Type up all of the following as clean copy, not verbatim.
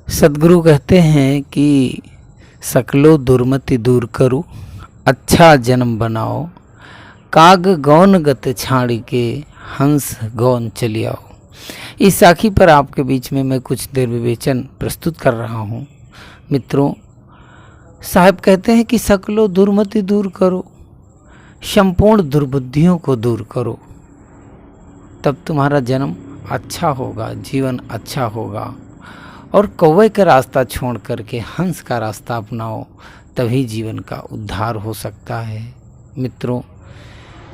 सद्गुरु कहते हैं कि सकलो दुर्मति दूर करो, अच्छा जन्म बनाओ, काग गौन गत छाड़ी के हंस गौन चली आओ। इस साखी पर आपके बीच में मैं कुछ देर विवेचन प्रस्तुत कर रहा हूँ। मित्रों, साहब कहते हैं कि सकलो दुर्मति दूर करो, संपूर्ण दुर्बुद्धियों को दूर करो, तब तुम्हारा जन्म अच्छा होगा, जीवन अच्छा होगा। और कौवे का रास्ता छोड़ करके हंस का रास्ता अपनाओ, तभी जीवन का उद्धार हो सकता है। मित्रों,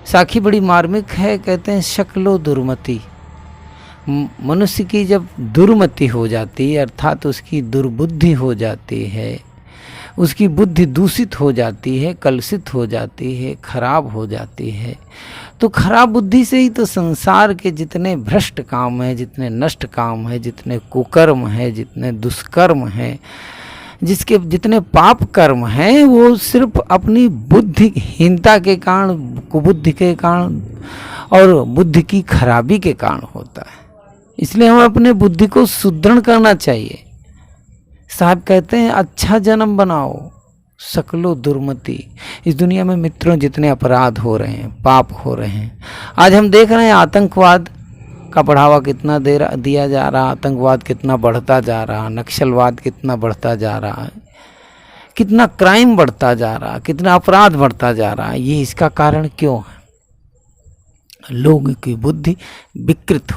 साखी बड़ी मार्मिक है। कहते हैं शक्लो दुर्मति, मनुष्य की जब दुर्मति हो जाती है अर्थात उसकी दुर्बुद्धि हो जाती है, उसकी बुद्धि दूषित हो जाती है, कलुषित हो जाती है, खराब हो जाती है, तो खराब बुद्धि से ही तो संसार के जितने भ्रष्ट काम हैं, जितने नष्ट काम हैं, जितने कुकर्म हैं, जितने दुष्कर्म हैं, जिसके जितने पाप कर्म हैं, वो सिर्फ अपनी बुद्धिहीनता के कारण, कुबुद्धि के कारण और बुद्धि की खराबी के कारण होता है। इसलिए हमें अपने बुद्धि को सुदृढ़ करना चाहिए। साहब कहते हैं अच्छा जन्म बनाओ, सकलो दुर्मति। इस दुनिया में मित्रों जितने अपराध हो रहे हैं, पाप हो रहे हैं, आज हम देख रहे हैं आतंकवाद का बढ़ावा कितना दिया जा रहा, आतंकवाद कितना बढ़ता जा रहा, नक्सलवाद कितना बढ़ता जा रहा है, कितना क्राइम बढ़ता जा रहा, कितना अपराध बढ़ता जा रहा है। ये इसका कारण क्यों है? लोगों की बुद्धि विकृत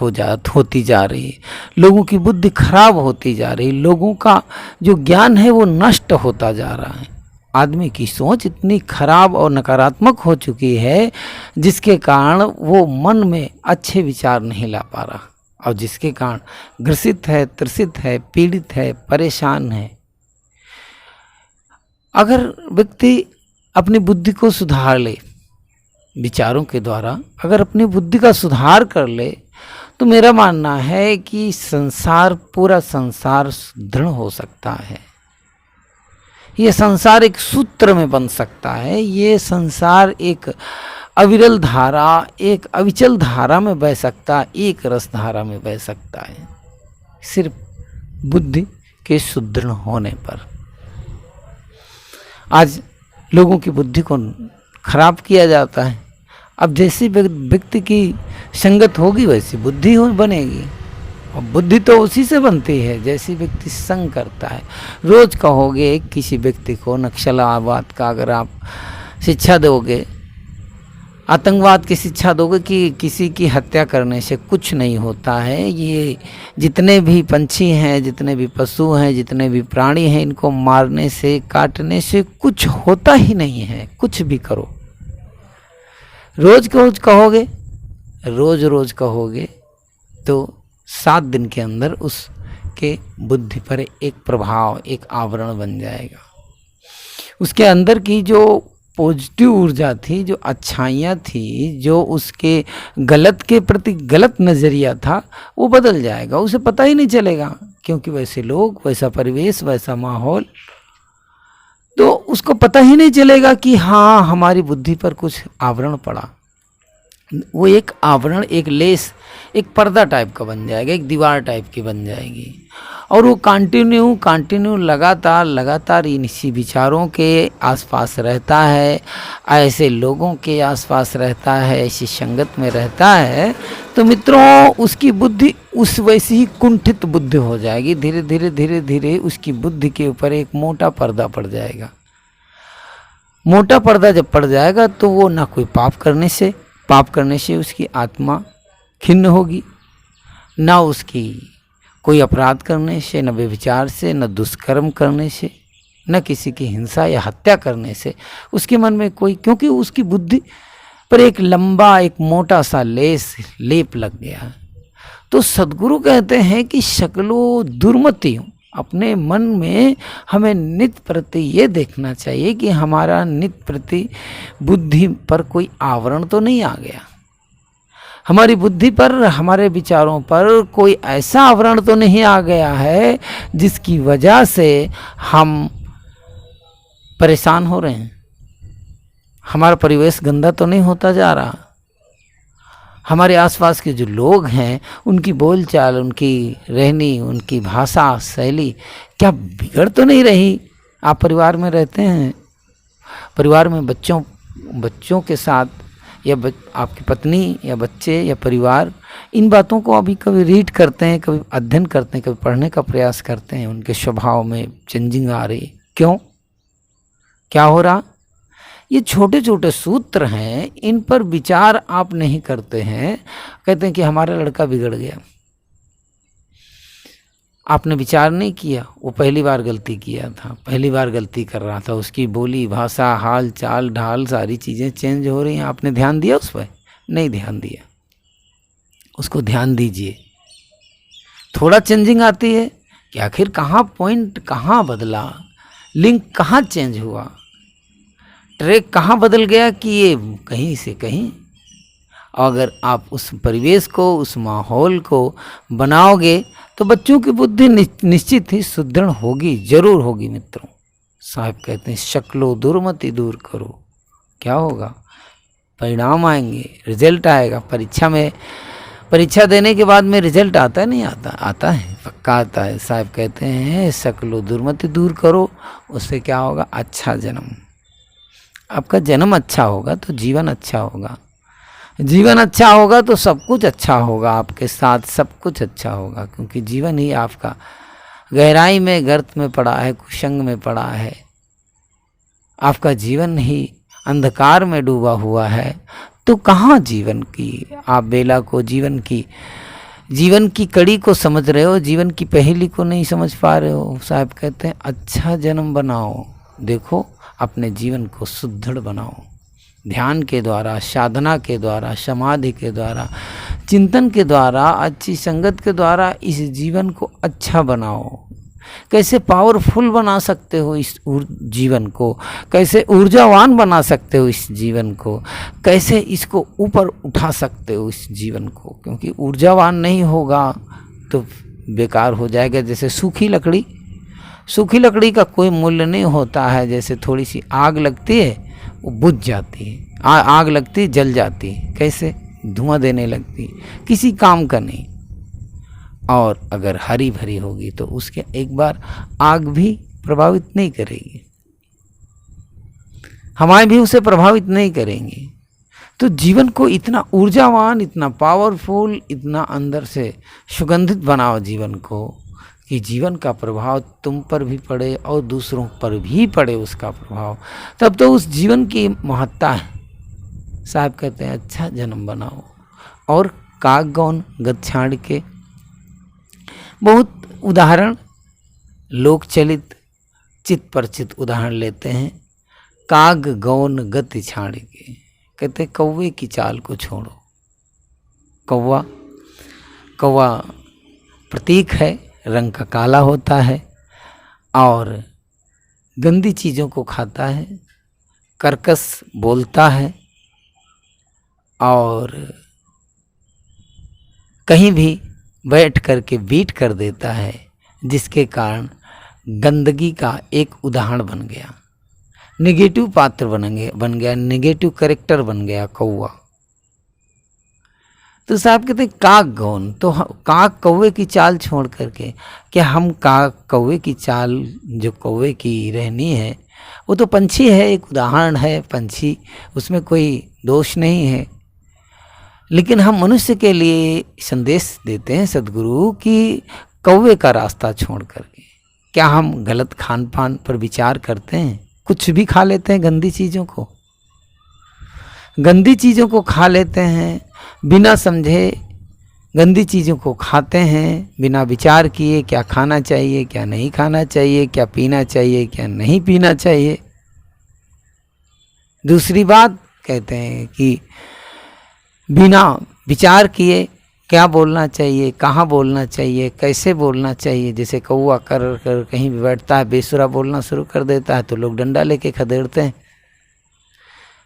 होती जा रही है, लोगों की बुद्धि खराब होती जा रही है, लोगों का जो ज्ञान है वो नष्ट होता जा रहा है। आदमी की सोच इतनी खराब और नकारात्मक हो चुकी है जिसके कारण वो मन में अच्छे विचार नहीं ला पा रहा, और जिसके कारण ग्रसित है, त्रसित है, पीड़ित है, परेशान है। अगर व्यक्ति अपनी बुद्धि को सुधार ले, विचारों के द्वारा अगर अपनी बुद्धि का सुधार कर ले, तो मेरा मानना है कि पूरा संसार दृढ़ हो सकता है। ये संसार एक सूत्र में बन सकता है, ये संसार एक अविरल धारा, एक अविचल धारा में बह सकता है, एक रस धारा में बह सकता है, सिर्फ बुद्धि के सुदृढ़ होने पर। आज लोगों की बुद्धि को खराब किया जाता है। अब जैसी व्यक्ति की संगत होगी वैसी बुद्धि बनेगी, और बुद्धि तो उसी से बनती है जैसी व्यक्ति संग करता है। रोज कहोगे किसी व्यक्ति को नक्सलवाद का अगर आप शिक्षा दोगे, आतंकवाद की शिक्षा दोगे कि किसी की हत्या करने से कुछ नहीं होता है, ये जितने भी पंछी हैं, जितने भी पशु हैं, जितने भी प्राणी हैं, इनको मारने से, काटने से कुछ होता ही नहीं है, कुछ भी करो। रोज कहोगे तो 7 दिन के अंदर उसके बुद्धि पर एक प्रभाव, एक आवरण बन जाएगा। उसके अंदर की जो पॉजिटिव ऊर्जा थी, जो अच्छाइयाँ थी, जो उसके गलत के प्रति गलत नज़रिया था, वो बदल जाएगा, उसे पता ही नहीं चलेगा, क्योंकि वैसे लोग, वैसा परिवेश, वैसा माहौल, तो उसको पता ही नहीं चलेगा कि हाँ हमारी बुद्धि पर कुछ आवरण पड़ा। वो एक आवरण, एक लेस, एक पर्दा टाइप का बन जाएगा, एक दीवार टाइप की बन जाएगी, और वो कंटिन्यू लगातार इसी विचारों के आसपास रहता है, ऐसे लोगों के आसपास रहता है, ऐसी संगत में रहता है। तो मित्रों, उसकी बुद्धि उस वैसी ही कुंठित बुद्धि हो जाएगी। धीरे धीरे उसकी बुद्धि के ऊपर एक मोटा पर्दा पड़ जाएगा। मोटा पर्दा जब पड़ जाएगा तो वो ना कोई पाप करने से उसकी आत्मा खिन्न होगी, ना उसकी कोई अपराध करने से, न व्यभिचार से, न दुष्कर्म करने से, न किसी की हिंसा या हत्या करने से उसके मन में कोई, क्योंकि उसकी बुद्धि पर एक लंबा, एक मोटा सा लेप लग गया। तो सद्गुरु कहते हैं कि शकलो दुर्मति, अपने मन में हमें नित प्रति ये देखना चाहिए कि हमारा नित प्रति बुद्धि पर कोई आवरण तो नहीं आ गया, हमारी बुद्धि पर, हमारे विचारों पर कोई ऐसा आवरण तो नहीं आ गया है जिसकी वजह से हम परेशान हो रहे हैं, हमारा परिवेश गंदा तो नहीं होता जा रहा, हमारे आसपास के जो लोग हैं उनकी बोलचाल, उनकी रहनी, उनकी भाषा शैली क्या बिगड़ तो नहीं रही? आप परिवार में रहते हैं, परिवार में बच्चों के साथ या आपकी पत्नी या बच्चे या परिवार इन बातों को अभी कभी रीड करते हैं, कभी अध्ययन करते हैं, कभी पढ़ने का प्रयास करते हैं, उनके स्वभाव में चेंजिंग आ रही? क्यों? क्या हो रहा? ये छोटे छोटे सूत्र हैं, इन पर विचार आप नहीं करते हैं। कहते हैं कि हमारा लड़का बिगड़ गया। आपने विचार नहीं किया, वो पहली बार गलती किया था, पहली बार गलती कर रहा था, उसकी बोली भाषा हाल चाल ढाल सारी चीज़ें चेंज हो रही हैं। आपने ध्यान दिया उस पर? नहीं ध्यान दिया। उसको ध्यान दीजिए। थोड़ा चेंजिंग आती है कि आखिर कहाँ पॉइंट कहाँ बदला, लिंक कहाँ चेंज हुआ, ट्रैक कहाँ बदल गया कि ये कहीं से कहीं। अगर आप उस परिवेश को, उस माहौल को बनाओगे तो बच्चों की बुद्धि निश्चित ही सुदृढ़ होगी, जरूर होगी। मित्रों, साहब कहते हैं शक्लो दुर्मति दूर करो। क्या होगा? परिणाम आएंगे, रिजल्ट आएगा। परीक्षा देने के बाद में रिजल्ट आता है? नहीं आता? आता है, पक्का आता है। साहब कहते हैं शक्लो दुर्मति दूर करो, उससे क्या होगा? अच्छा जन्म। आपका जन्म अच्छा होगा तो जीवन अच्छा होगा, जीवन अच्छा होगा तो सब कुछ अच्छा होगा, आपके साथ सब कुछ अच्छा होगा, क्योंकि जीवन ही आपका गहराई में गर्त में पड़ा है, कुसंग में पड़ा है। आपका जीवन ही अंधकार में डूबा हुआ है। तो कहाँ जीवन की आप बेला को, जीवन की कड़ी को समझ रहे हो, जीवन की पहेली को नहीं समझ पा रहे हो। साहब कहते हैं अच्छा जन्म बनाओ। देखो, अपने जीवन को सुदृढ़ बनाओ, ध्यान के द्वारा, साधना के द्वारा, समाधि के द्वारा, चिंतन के द्वारा, अच्छी संगत के द्वारा इस जीवन को अच्छा बनाओ। कैसे पावरफुल बना सकते हो इस जीवन को, कैसे ऊर्जावान बना सकते हो इस जीवन को, कैसे इसको ऊपर उठा सकते हो इस जीवन को। क्योंकि ऊर्जावान नहीं होगा तो बेकार हो जाएगा। जैसे सूखी लकड़ी का कोई मूल्य नहीं होता है। जैसे थोड़ी सी आग लगती है वो बुझ जाती है, आग लगती है जल जाती है, कैसे धुआं देने लगती है, किसी काम का नहीं। और अगर हरी भरी होगी तो उसके एक बार आग भी प्रभावित नहीं करेगी, हवाएं भी उसे प्रभावित नहीं करेंगी। तो जीवन को इतना ऊर्जावान, इतना पावरफुल, इतना अंदर से सुगंधित बनाओ जीवन को कि जीवन का प्रभाव तुम पर भी पड़े और दूसरों पर भी पड़े उसका प्रभाव। तब तो उस जीवन की महत्ता है। साहब कहते हैं अच्छा जन्म बनाओ। और काग गौन गत छाड़ के बहुत उदाहरण, लोक चलित चित परिचित उदाहरण लेते हैं। काग गौन गति छाड़ के, कहते कौवे की चाल को छोड़ो। कौवा प्रतीक है, रंग का काला होता है और गंदी चीज़ों को खाता है, कर्कश बोलता है और कहीं भी बैठ करके बीट कर देता है, जिसके कारण गंदगी का एक उदाहरण बन गया, निगेटिव पात्र बन गया, निगेटिव कैरेक्टर बन गया कौवा। तो साहब कहते हैं काग गौन, तो काग कौवे की चाल छोड़ करके, क्या हम काग कौवे की चाल, जो कौवे की रहनी है वो तो पंछी है, एक उदाहरण है पंछी, उसमें कोई दोष नहीं है। लेकिन हम मनुष्य के लिए संदेश देते हैं सद्गुरु कि कौवे का रास्ता छोड़ करके, क्या हम गलत खान पान पर विचार करते हैं? कुछ भी खा लेते हैं, गंदी चीज़ों को खा लेते हैं, बिना समझे गंदी चीज़ों को खाते हैं, बिना विचार किए क्या खाना चाहिए, क्या नहीं खाना चाहिए, क्या पीना चाहिए, क्या नहीं पीना चाहिए। दूसरी बात कहते हैं कि बिना विचार किए क्या बोलना चाहिए, कहाँ बोलना चाहिए, कैसे बोलना चाहिए। जैसे कौवा कर कहीं भी बैठता है, बेसुरा बोलना शुरू कर देता है तो लोग डंडा लेके खदेड़ते हैं।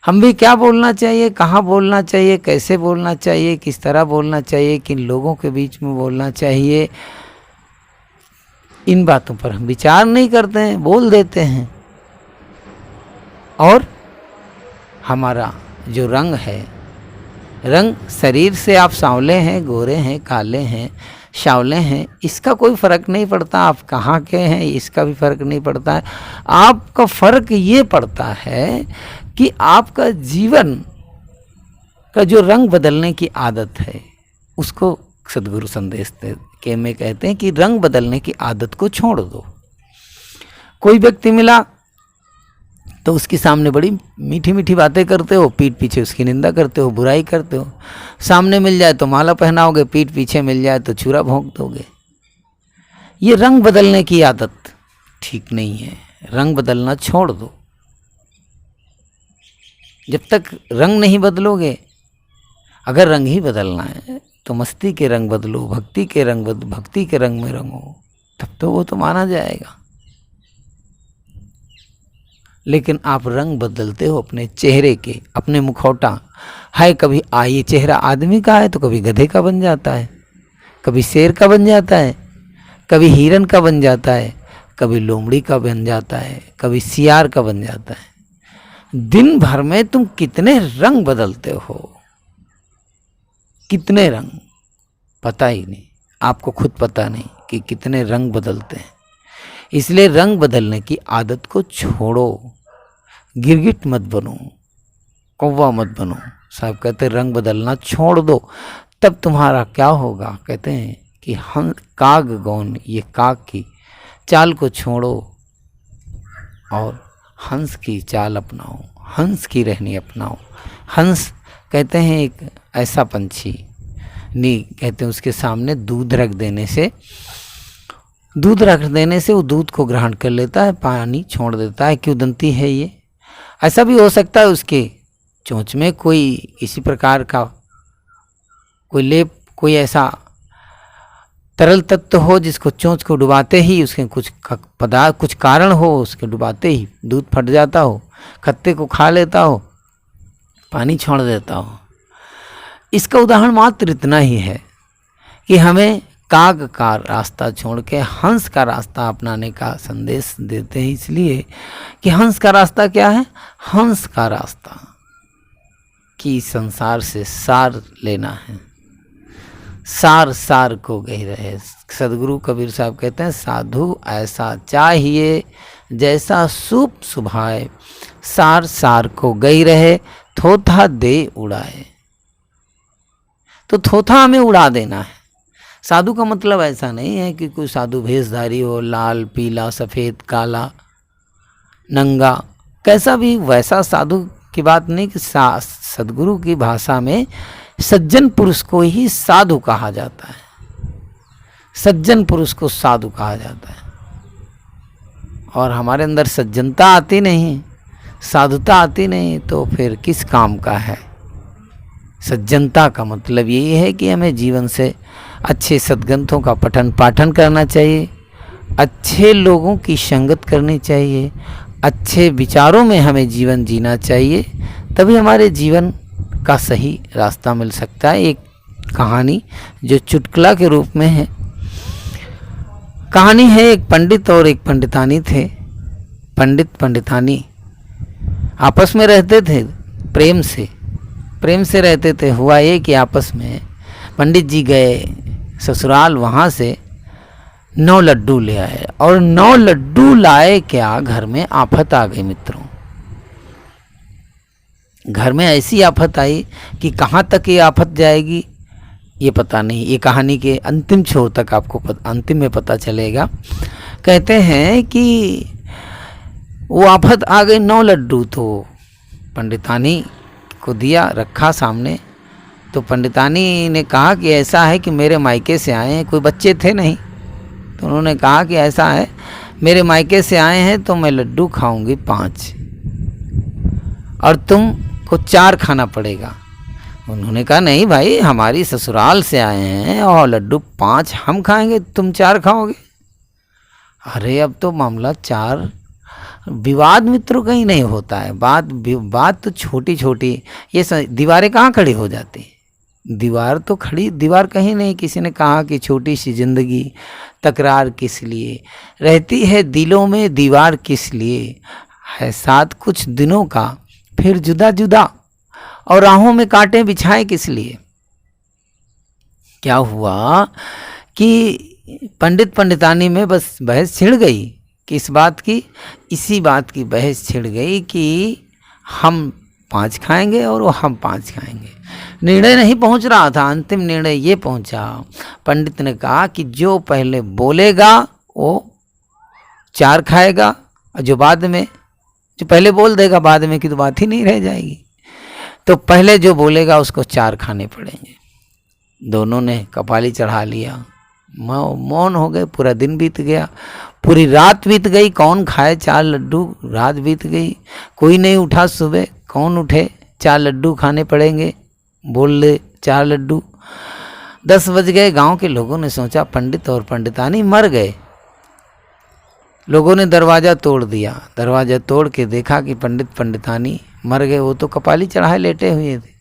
हम भी क्या बोलना चाहिए, कहाँ बोलना चाहिए, कैसे बोलना चाहिए, किस तरह बोलना चाहिए, किन लोगों के बीच में बोलना चाहिए, इन बातों पर हम विचार नहीं करते हैं, बोल देते हैं। और हमारा जो रंग है रंग शरीर से आप सांवले हैं, गोरे हैं, काले हैं, श्यावले हैं, इसका कोई फर्क नहीं पड़ता। आप कहाँ के हैं इसका भी फर्क नहीं पड़ता है। आपका फर्क ये पड़ता है कि आपका जीवन का जो रंग बदलने की आदत है, उसको सदगुरु संदेश के में कहते हैं कि रंग बदलने की आदत को छोड़ दो। कोई व्यक्ति मिला तो उसके सामने बड़ी मीठी मीठी बातें करते हो, पीठ पीछे उसकी निंदा करते हो, बुराई करते हो। सामने मिल जाए तो माला पहनाओगे, पीठ पीछे मिल जाए तो छुरा भोंक दोगे। ये रंग बदलने की आदत ठीक नहीं है। रंग बदलना छोड़ दो। जब तक रंग नहीं बदलोगे, अगर रंग ही बदलना है तो मस्ती के रंग बदलो, भक्ति के रंग में रंगो, तब तो वो तो माना जाएगा। लेकिन आप रंग बदलते हो अपने चेहरे के, अपने मुखौटा है। कभी ये चेहरा आदमी का है तो कभी गधे का बन जाता है, कभी शेर का बन जाता है, कभी हिरन का बन जाता है, कभी लोमड़ी का बन जाता है, कभी सियार का बन जाता है। दिन भर में तुम कितने रंग बदलते हो, कितने रंग, पता ही नहीं, आपको खुद पता नहीं कि कितने रंग बदलते हैं। इसलिए रंग बदलने की आदत को छोड़ो। गिरगिट मत बनो, कौवा मत बनो। साहब कहते हैं रंग बदलना छोड़ दो, तब तुम्हारा क्या होगा। कहते हैं कि हम काग गौन, ये काग की चाल को छोड़ो और हंस की चाल अपनाओ, हंस की रहनी अपनाओ। हंस कहते हैं एक ऐसा पंछी, नहीं कहते हैं उसके सामने दूध रख देने से वो दूध को ग्रहण कर लेता है, पानी छोड़ देता है। क्यों दंती है ये। ऐसा भी हो सकता है उसके चोंच में कोई किसी प्रकार का कोई लेप, कोई ऐसा तरल तत्व हो जिसको चोंच को डुबाते ही उसके कुछ कारण हो, उसके डुबाते ही दूध फट जाता हो, खत्ते को खा लेता हो, पानी छोड़ देता हो। इसका उदाहरण मात्र इतना ही है कि हमें काग का रास्ता छोड़ के हंस का रास्ता अपनाने का संदेश देते हैं। इसलिए कि हंस का रास्ता क्या है। हंस का रास्ता कि संसार से सार लेना है, सार सार को गही रहे। सदगुरु कबीर साहब कहते हैं साधु ऐसा चाहिए जैसा सूप सुभाए, सार सार को गई रहे, थोथा दे उड़ाए। तो थोथा हमें उड़ा देना है। साधु का मतलब ऐसा नहीं है कि कोई साधु भेषधारी हो, लाल पीला सफ़ेद काला नंगा, कैसा भी वैसा साधु की बात नहीं। कि सदगुरु की भाषा में सज्जन पुरुष को ही साधु कहा जाता है, सज्जन पुरुष को साधु कहा जाता है। और हमारे अंदर सज्जनता आती नहीं, साधुता आती नहीं, तो फिर किस काम का है। सज्जनता का मतलब यही है कि हमें जीवन से अच्छे सद्ग्रंथों का पठन पाठन करना चाहिए, अच्छे लोगों की संगत करनी चाहिए, अच्छे विचारों में हमें जीवन जीना चाहिए, तभी हमारे जीवन का सही रास्ता मिल सकता है। एक कहानी जो चुटकुला के रूप में है, कहानी है एक पंडित और एक पंडितानी थे। पंडित पंडितानी आपस में रहते थे, प्रेम से रहते थे। हुआ ये कि आपस में पंडित जी गए ससुराल, वहाँ से 9 लड्डू ले आए, और 9 लड्डू लाए क्या, घर में आफत आ गई मित्रों। घर में ऐसी आफत आई कि कहाँ तक ये आफत जाएगी ये पता नहीं। ये कहानी के अंतिम छोर तक आपको अंतिम में पता चलेगा। कहते हैं कि वो आफत आ गई, 9 लड्डू तो पंडितानी को दिया, रखा सामने। तो पंडितानी ने कहा कि ऐसा है कि मेरे मायके से आए हैं, कोई बच्चे थे नहीं, तो उन्होंने कहा कि ऐसा है मेरे मायके से आए हैं तो मैं लड्डू खाऊंगी 5 और तुमको 4 खाना पड़ेगा। उन्होंने कहा नहीं भाई, हमारी ससुराल से आए हैं और लड्डू 5 हम खाएंगे, तुम 4 खाओगे। अरे अब तो मामला 4। विवाद मित्रों कहीं नहीं होता है, बात तो छोटी छोटी, ये दीवारें कहाँ खड़ी हो जाती। दीवार कहीं नहीं। किसी ने कहा कि छोटी सी जिंदगी तकरार किस लिए रहती है, दिलों में दीवार किस लिए है, साथ कुछ दिनों का फिर जुदा जुदा, और राहों में कांटे बिछाए किस लिए? क्या हुआ कि पंडित पंडितानी में बस बहस छिड़ गई। किस बात की? इसी बात की बहस छिड़ गई कि हम 5 खाएंगे और वो हम 5 खाएंगे। निर्णय नहीं पहुंच रहा था, अंतिम निर्णय ये पहुंचा, पंडित ने कहा कि जो पहले बोलेगा वो 4 खाएगा, और जो पहले बोल देगा बाद में की तो बात ही नहीं रह जाएगी। तो पहले जो बोलेगा उसको 4 खाने पड़ेंगे। दोनों ने कपाली चढ़ा लिया, मौन हो गए। पूरा दिन बीत गया, पूरी रात बीत गई। कौन खाए 4 लड्डू? रात बीत गई, कोई नहीं उठा। सुबह कौन उठे? 4 लड्डू खाने पड़ेंगे, बोल ले 4 लड्डू। 10 बज गए। गांव के लोगों ने सोचा पंडित और पंडितानी मर गए। लोगों ने दरवाज़ा तोड़ दिया। दरवाज़ा तोड़ के देखा कि पंडित पंडितानी मर गए। वो तो कपाली चढ़ाए लेटे हुए थे।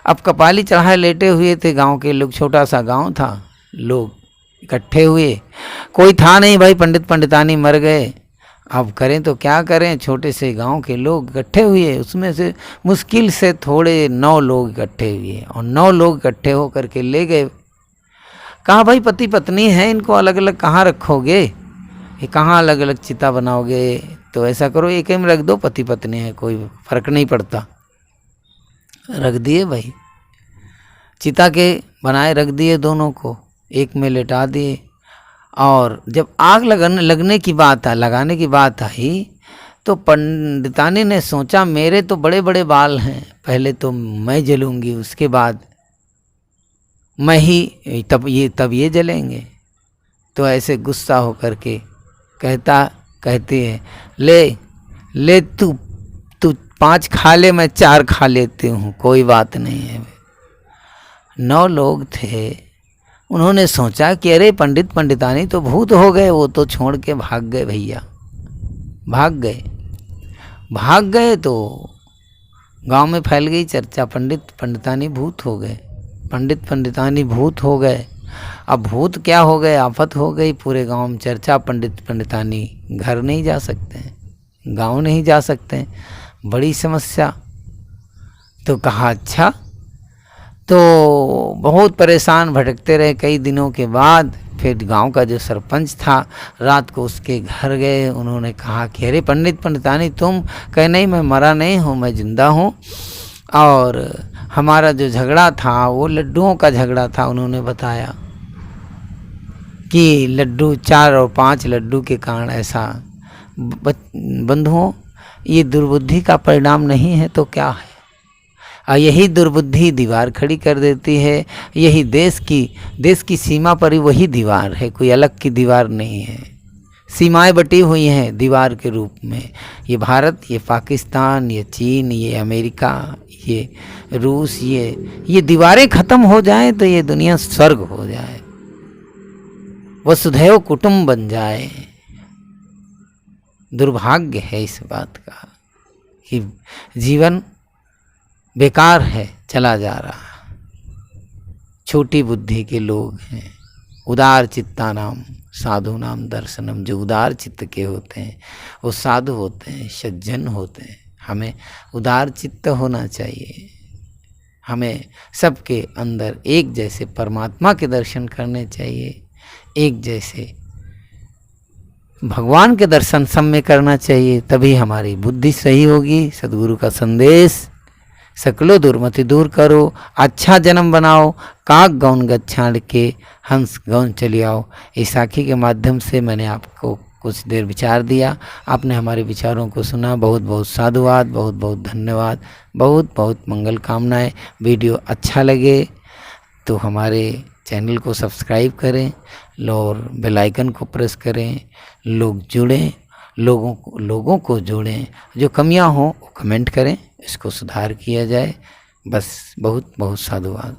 अब कपाली चढ़ाए लेटे हुए थे गांव के लोग, छोटा सा गांव था, लोग इकट्ठे हुए। कोई था नहीं भाई, पंडित पंडितानी मर गए, अब करें तो क्या करें। छोटे से गांव के लोग इकट्ठे हुए, उसमें से मुश्किल से थोड़े 9 लोग इकट्ठे हुए, और 9 लोग इकट्ठे होकर के ले गए। कहा भाई पति पत्नी है, इनको अलग अलग कहाँ रखोगे? ये कहाँ अलग अलग चिता बनाओगे? तो ऐसा करो एक ही में रख दो, पति पत्नी है, कोई फर्क नहीं पड़ता। रख दिए भाई, चिता के बनाए रख दिए, दोनों को एक में लेटा दिए। और जब आग लगाने की बात आई तो पंडितानी ने सोचा मेरे तो बड़े बड़े बाल हैं, पहले तो मैं जलूंगी, उसके बाद मैं ही, तब ये जलेंगे। तो ऐसे गुस्सा होकर के कहती है ले तू 5 खा ले, मैं 4 खा लेती हूँ, कोई बात नहीं है। 9 लोग थे, उन्होंने सोचा कि अरे पंडित पंडितानी तो भूत हो गए, वो तो छोड़ के भाग गए भैया, भाग गए। तो गांव में फैल गई चर्चा, पंडित पंडितानी भूत हो गए, पंडित पंडितानी भूत हो गए। अब भूत क्या हो गए, आफत हो गई पूरे गांव में चर्चा। पंडित पंडितानी घर नहीं जा सकते हैं, गांव नहीं जा सकते हैं, बड़ी समस्या। तो कहा अच्छा। तो बहुत परेशान भटकते रहे कई दिनों के बाद। फिर गांव का जो सरपंच था, रात को उसके घर गए। उन्होंने कहा कि अरे पंडित पंडितानी तुम? कहे नहीं, मैं मरा नहीं हूँ, मैं जिंदा हूँ, और हमारा जो झगड़ा था वो लड्डुओं का झगड़ा था। उन्होंने बताया कि लड्डू 4 और 5 लड्डू के कारण ऐसा। बंधुओं, ये दुर्बुद्धि का परिणाम नहीं है तो क्या है? और यही दुर्बुद्धि दीवार खड़ी कर देती है। यही देश की सीमा पर ही वही दीवार है, कोई अलग की दीवार नहीं है। सीमाएं बटी हुई हैं दीवार के रूप में। ये भारत, ये पाकिस्तान, ये चीन, ये अमेरिका, ये रूस, ये दीवारें ख़त्म हो जाएं तो ये दुनिया स्वर्ग हो जाए, वसुधैव कुटुंब बन जाए। दुर्भाग्य है इस बात का कि जीवन बेकार है, चला जा रहा। छोटी बुद्धि के लोग हैं। उदार चित्ता नाम साधु नाम दर्शनम। जो उदार चित्त के होते हैं वो साधु होते हैं, सज्जन होते हैं। हमें उदार चित्त होना चाहिए। हमें सबके अंदर एक जैसे परमात्मा के दर्शन करने चाहिए, एक जैसे भगवान के दर्शन सब में करना चाहिए, तभी हमारी बुद्धि सही होगी। सद्गुरु का संदेश, सकलो दुर्मति दूर करो, अच्छा जन्म बनाओ, काग गौन गच्छाड़ के हंस गौन चली आओ। इस साखी के माध्यम से मैंने आपको कुछ देर विचार दिया, आपने हमारे विचारों को सुना। बहुत बहुत साधुवाद, बहुत बहुत धन्यवाद, बहुत बहुत मंगल कामनाएं। वीडियो अच्छा लगे तो हमारे चैनल को सब्सक्राइब करें और बेल आइकन को प्रेस करें। लोग जुड़ें, लोगों को जोड़ें। जो कमियां हों वो कमेंट करें, इसको सुधार किया जाए। बस बहुत बहुत साधुवाद।